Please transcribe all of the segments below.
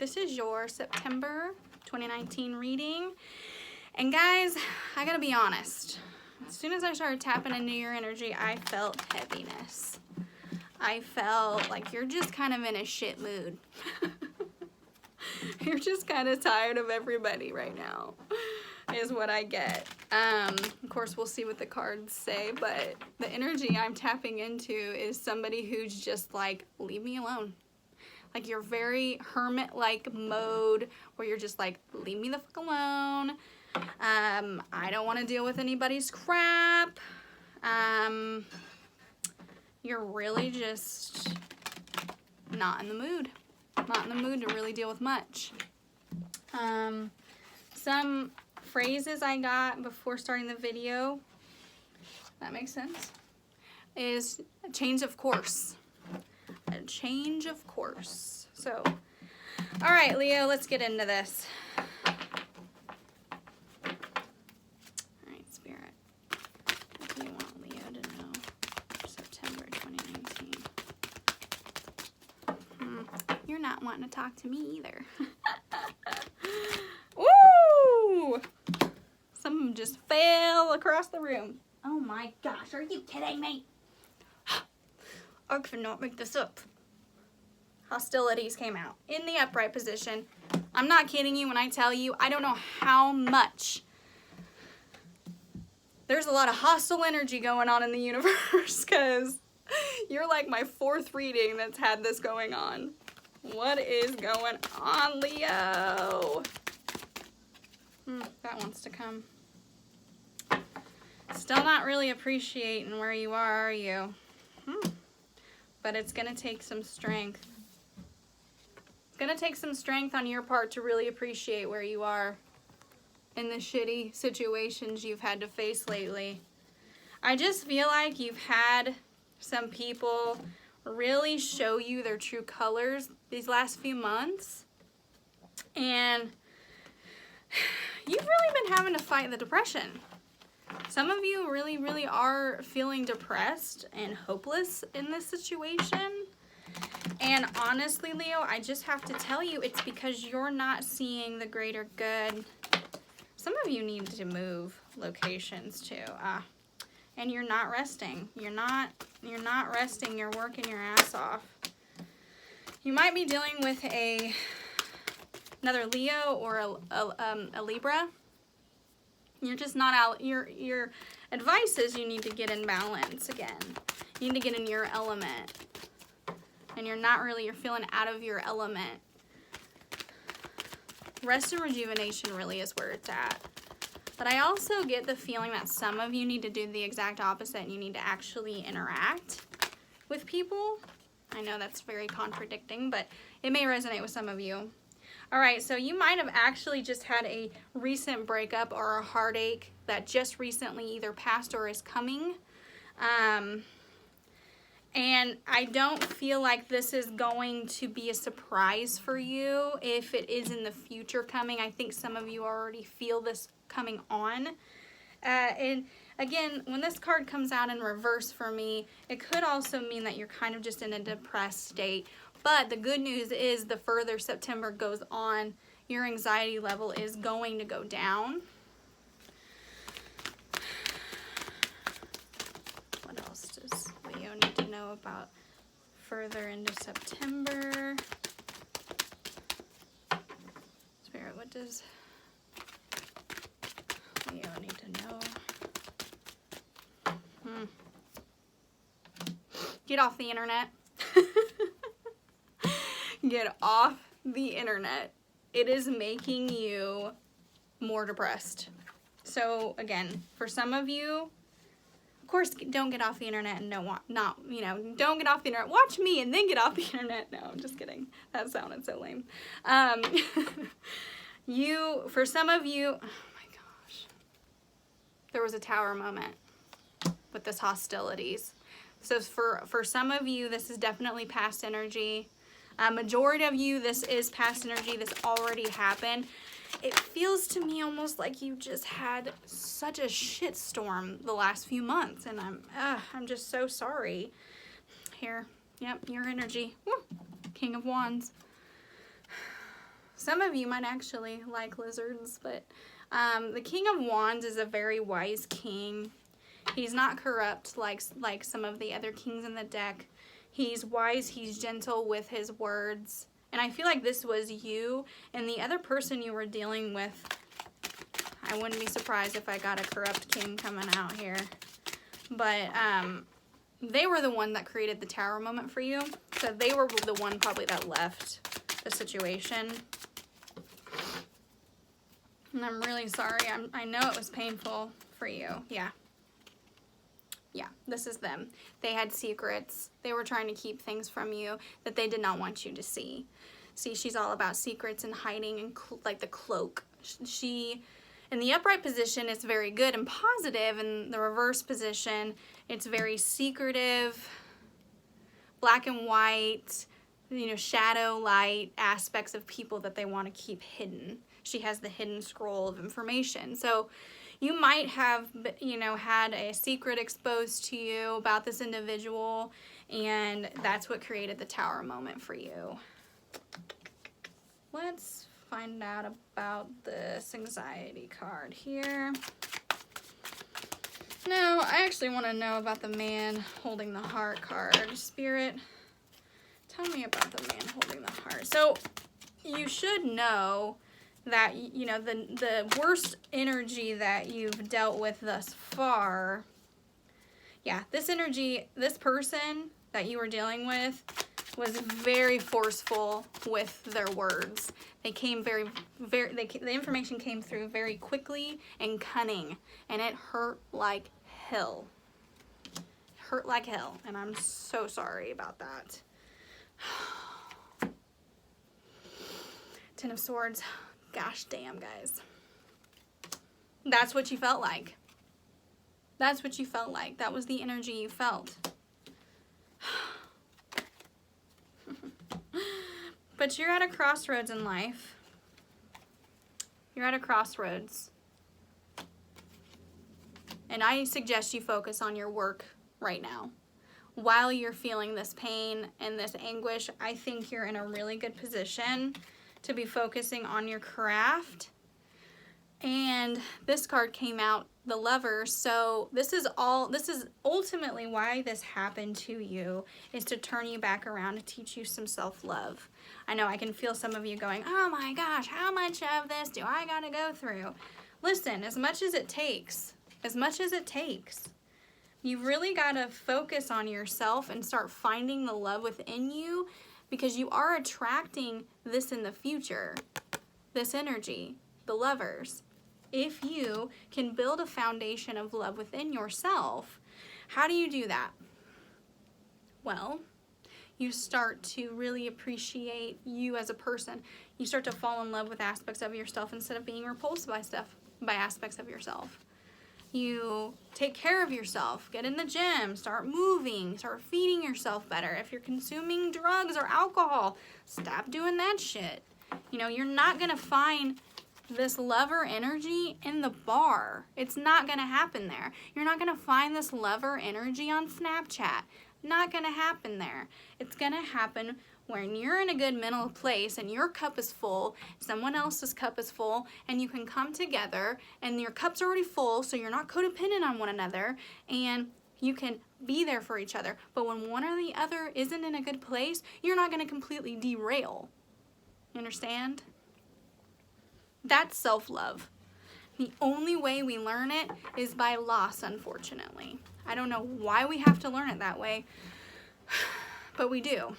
this is your September 2019 reading. And guys, I gotta be honest. As soon as I started tapping into your energy, I felt heaviness. I felt like you're just kind of in a shit mood. You're just kind of tired of everybody right now, is what I get. Of course, we'll see what the cards say, but the energy I'm tapping into is somebody who's just like, leave me alone. Like, you're very hermit-like mode where you're just like, leave me the fuck alone. I don't want to deal with anybody's crap. You're really just not in the mood. Not in the mood to really deal with much. Some phrases I got before starting the video, that makes sense, is a change of course. A change of course. So, all right, Leo, let's get into this. All right, Spirit. What do you want Leo to know for September 2019? You're not wanting to talk to me either. Woo! Some of them just fell across the room. Oh my gosh, are you kidding me? I cannot make this up. Hostilities came out in the upright position. I'm not kidding you when I tell you, I don't know how much. There's a lot of hostile energy going on in the universe because you're like my fourth reading that's had this going on. What is going on, Leo? That wants to come. Still not really appreciating where you are you? But it's going to take some strength. It's going to take some strength on your part to really appreciate where you are in the shitty situations you've had to face lately. I just feel like you've had some people really show you their true colors these last few months. And you've really been having to fight the depression. Some of you really, really are feeling depressed and hopeless in this situation. And honestly, Leo, I just have to tell you, it's because you're not seeing the greater good. Some of you need to move locations too. And you're not resting. You're not resting. You're working your ass off. You might be dealing with another Leo or a Libra. You're just not out. Your advice is you need to get in balance again. You need to get in your element. And you're feeling out of your element. Rest and rejuvenation really is where it's at. But I also get the feeling that some of you need to do the exact opposite and you need to actually interact with people. I know that's very contradicting, but it may resonate with some of you. All right, so you might have actually just had a recent breakup or a heartache that just recently either passed or is coming. And I don't feel like this is going to be a surprise for you if it is in the future coming. I think some of you already feel this coming on. And again, when this card comes out in reverse for me, it could also mean that you're kind of just in a depressed state. But the good news is the further September goes on, your anxiety level is going to go down. What else does Leo need to know about further into September? Spirit, what does Leo need to know? Get off the internet. Get off the internet. It is making you more depressed. So again, for some of you, of course, don't get off the internet and don't get off the internet. Watch me and then get off the internet. No, I'm just kidding. That sounded so lame. For some of you, oh my gosh, there was a tower moment with this hostilities. So for some of you, this is definitely past energy. Majority of you, this is past energy. This already happened. It feels to me almost like you just had such a shitstorm the last few months, and I'm just so sorry. Here, yep, your energy. Woo. King of Wands. Some of you might actually like lizards, but the King of Wands is a very wise king. He's not corrupt like some of the other kings in the deck. He's wise, he's gentle with his words. And I feel like this was you and the other person you were dealing with. I wouldn't be surprised if I got a corrupt king coming out here. But they were the one that created the tower moment for you. So they were the one probably that left the situation. And I'm really sorry. I know it was painful for you. Yeah. Yeah, this is them. They had secrets. They were trying to keep things from you that they did not want you to see. See, she's all about secrets and hiding and like the cloak. She, in the upright position, is very good and positive. In the reverse position, it's very secretive, black and white, you know, shadow, light aspects of people that they want to keep hidden. She has the hidden scroll of information. So you might have, you know, had a secret exposed to you about this individual, and that's what created the tower moment for you. Let's find out about this anxiety card here. No, I actually want to know about the man holding the heart card. Spirit, tell me about the man holding the heart. So you should know that, you know, the worst energy that you've dealt with thus far, yeah, this energy, this person that you were dealing with was very forceful with their words. They came the information came through very quickly and cunning, and it hurt like hell. Hurt like hell, and I'm so sorry about that. Ten of Swords. Gosh damn, guys. That's what you felt like. That's what you felt like. That was the energy you felt. But you're at a crossroads in life. You're at a crossroads. And I suggest you focus on your work right now. While you're feeling this pain and this anguish, I think you're in a really good position to be focusing on your craft. And this card came out, the Lover. So this is ultimately why this happened to you, is to turn you back around, to teach you some self-love. I know I can feel some of you going, oh my gosh, how much of this do I gotta go through? Listen, as much as it takes, you've really gotta focus on yourself and start finding the love within you, because you are attracting this in the future, this energy, the Lovers. If you can build a foundation of love within yourself, how do you do that? Well, you start to really appreciate you as a person. You start to fall in love with aspects of yourself instead of being repulsed by aspects of yourself. You take care of yourself, get in the gym, start moving, start feeding yourself better. If you're consuming drugs or alcohol, stop doing that shit. You know, you're not gonna find this Lover energy in the bar. It's not gonna happen there. You're not gonna find this Lover energy on Snapchat. Not gonna happen there. It's gonna happen when you're in a good mental place and your cup is full, someone else's cup is full, and you can come together and your cup's already full, so you're not codependent on one another, and you can be there for each other. But when one or the other isn't in a good place, you're not gonna completely derail. You understand? That's self-love. The only way we learn it is by loss, unfortunately. I don't know why we have to learn it that way, but we do.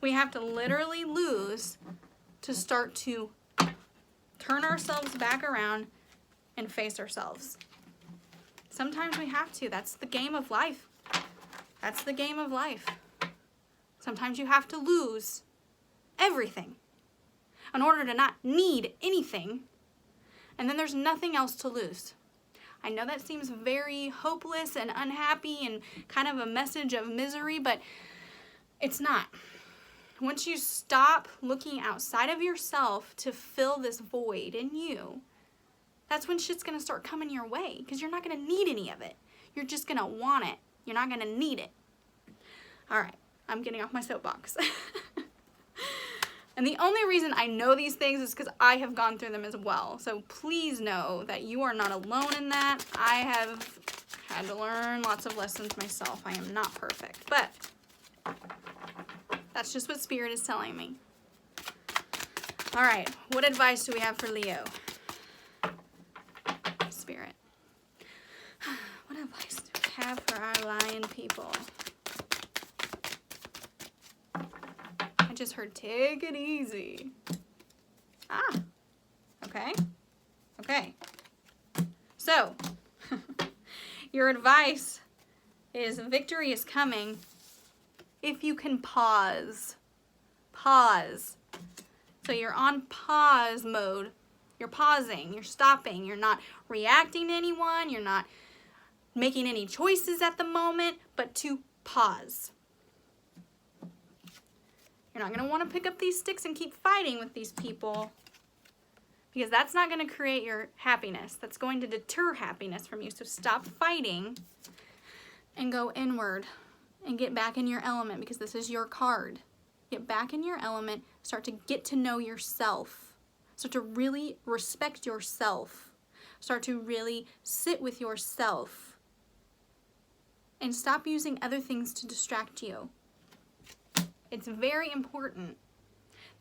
We have to literally lose to start to turn ourselves back around and face ourselves. Sometimes we have to. That's the game of life. That's the game of life. Sometimes you have to lose everything in order to not need anything, and then there's nothing else to lose. I know that seems very hopeless and unhappy and kind of a message of misery, but it's not. Once you stop looking outside of yourself to fill this void in you, that's when shit's gonna start coming your way, because you're not gonna need any of it. You're just gonna want it. You're not gonna need it. All right, I'm getting off my soapbox. And the only reason I know these things is because I have gone through them as well. So please know that you are not alone in that. I have had to learn lots of lessons myself. I am not perfect, but that's just what Spirit is telling me. All right, what advice do we have for Leo? Spirit. What advice do we have for our lion people? I just heard take it easy. Ah, okay. Okay. So, your advice is victory is coming if you can pause. Pause. So you're on pause mode. You're pausing, you're stopping, you're not reacting to anyone, you're not making any choices at the moment, but to pause. You're not going to want to pick up these sticks and keep fighting with these people, because that's not going to create your happiness. That's going to deter happiness from you. So stop fighting and go inward and get back in your element, because this is your card. Get back in your element, start to get to know yourself. Start to really respect yourself. Start to really sit with yourself. And stop using other things to distract you. It's very important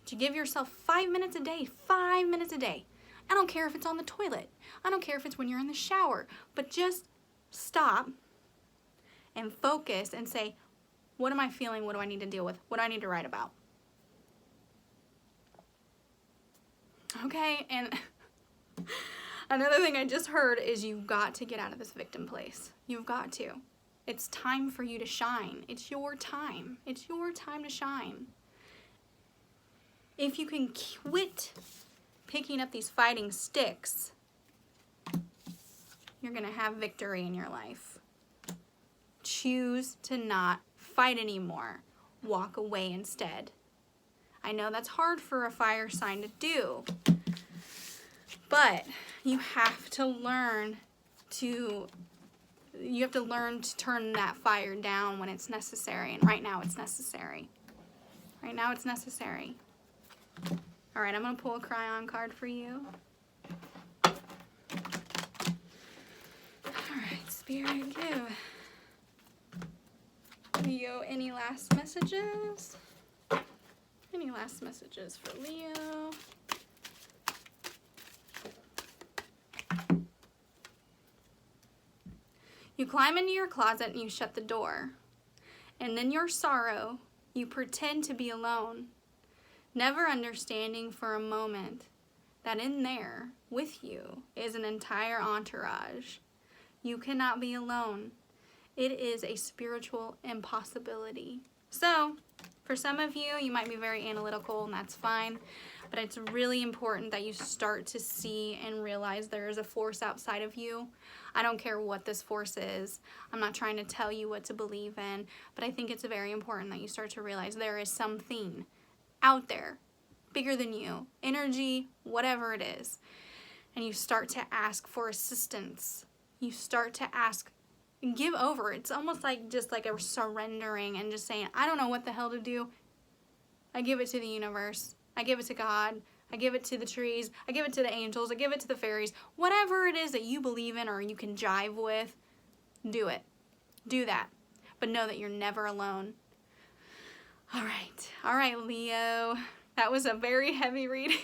to give yourself 5 minutes a day. 5 minutes a day. I don't care if it's on the toilet. I don't care if it's when you're in the shower. But just stop and focus and say, what am I feeling? What do I need to deal with? What do I need to write about? Okay, and another thing I just heard is you've got to get out of this victim place. You've got to. It's time for you to shine. It's your time. It's your time to shine. If you can quit picking up these fighting sticks, you're going to have victory in your life. Choose to not fight anymore. Walk away instead. I know that's hard for a fire sign to do, but you have to learn to turn that fire down when it's necessary, and right now it's necessary. Right now it's necessary. All right, I'm going to pull a Cryon card for you. All right, Spirit, give Leo any last messages? Any last messages for Leo? You climb into your closet and you shut the door. And in your sorrow, you pretend to be alone, never understanding for a moment that in there with you is an entire entourage. You cannot be alone. It is a spiritual impossibility. So, for some of you, you might be very analytical, and that's fine. But it's really important that you start to see and realize there is a force outside of you. I don't care what this force is. I'm not trying to tell you what to believe in, but I think it's very important that you start to realize there is something out there, bigger than you, energy, whatever it is. And you start to ask for assistance. You start to ask, give over. It's almost like just like a surrendering and just saying, I don't know what the hell to do. I give it to the universe. I give it to God. I give it to the trees. I give it to the angels. I give it to the fairies. Whatever it is that you believe in or you can jive with, do it. Do that. But know that you're never alone. All right, Leo. That was a very heavy reading.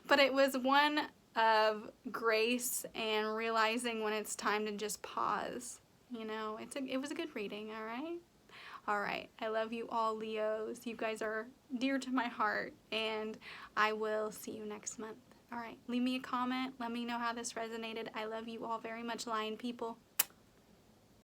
But it was one of grace and realizing when it's time to just pause. You know, it was a good reading, all right? All right, I love you all, Leos. You guys are dear to my heart, and I will see you next month. All right, leave me a comment. Let me know how this resonated. I love you all very much, lion people.